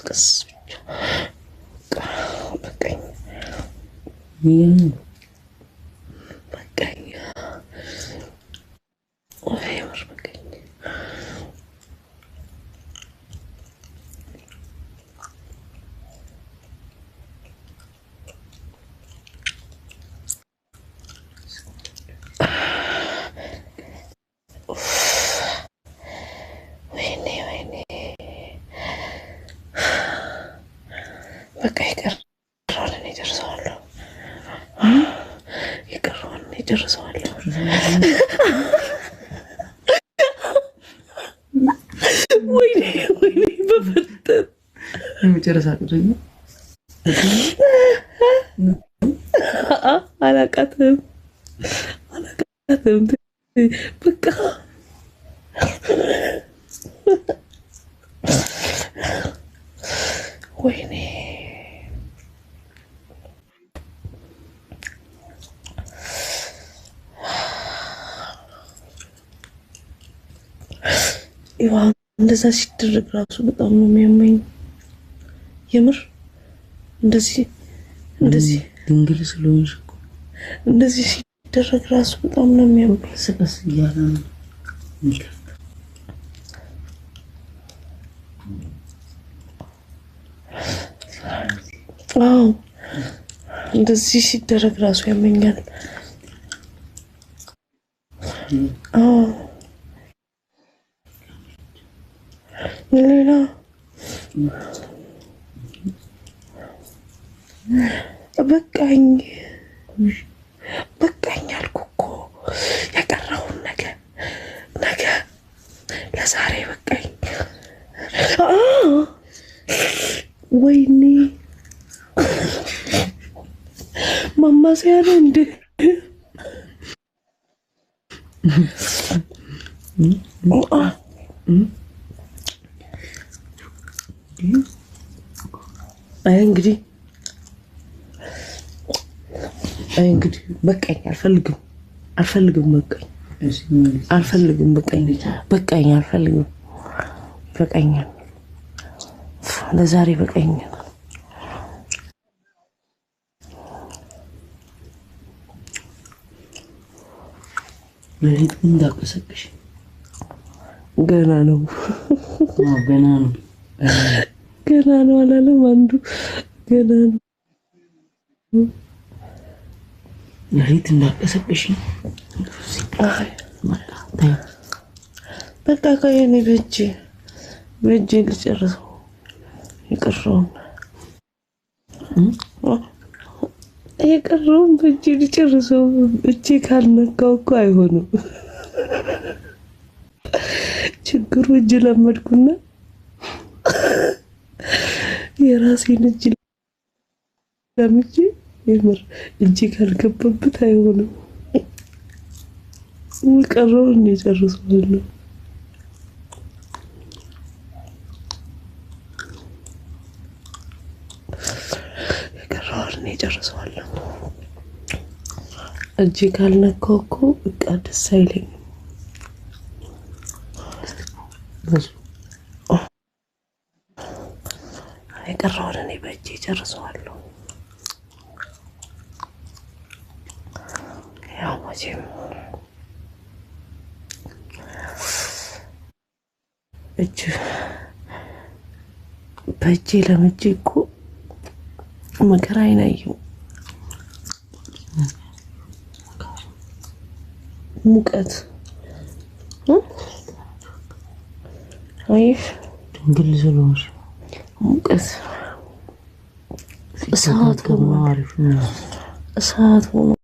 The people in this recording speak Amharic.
قص بقى وهيمر بقى ويني بقى يقررني يدرسوله يقررني يدرسوله ويني بفتت المجرسات رجل على كتم بقى ويني ايوه እንደዛ ሲደረግ ራሱ በጣም ነው የሚያመኝ የምር እንደዚህ ድንግል ስለሆንሽ እንደዚህ ሲደረግ ራሱ በጣም ነው የሚያመኝ ስቀስ ይያለ ነው አዎ እንደዚህ ሲደረግ ራሱ ያመኛል አዎ ሌላ በቃኝ አልኩኮ ያቀረውን ነገ ለዛሬ በቃኝ ወይኔ ማማሲያ ነው እንዴ አይ እንግዲህ በቃኝ አልፈልግም በቃኝ ለዛሬ በቃኝ ለሊት እንዳቀሰቅሽ ገና ነው አላለም አንዱ ገና ነው ለሊት እንዳቀሰቅሽ በቃ ከየኔ በእጄ ልጨርሰው የቀረውን በእጄ ልጨርሰው እጄ ካልነካው እኮ አይሆንም ችግሩ እጅ ለመድኩና የራሴን እጅ ለምጄ የምር እጅ ካልገባበት አይሆንም የቀረውን የጨርሰዋለሁ እጅ ካልነካው እኮ በቃ ደስ አይለኝም የቀረውን እኔ በእጄ ጨርሰዋለሁ ያው መቼም በእጄ ለምጄ እኮ መከራዬን አየሁ ሙቀት አይሽ ድንግል ስለሆንሽ ሙቀት እሳት ሆኖ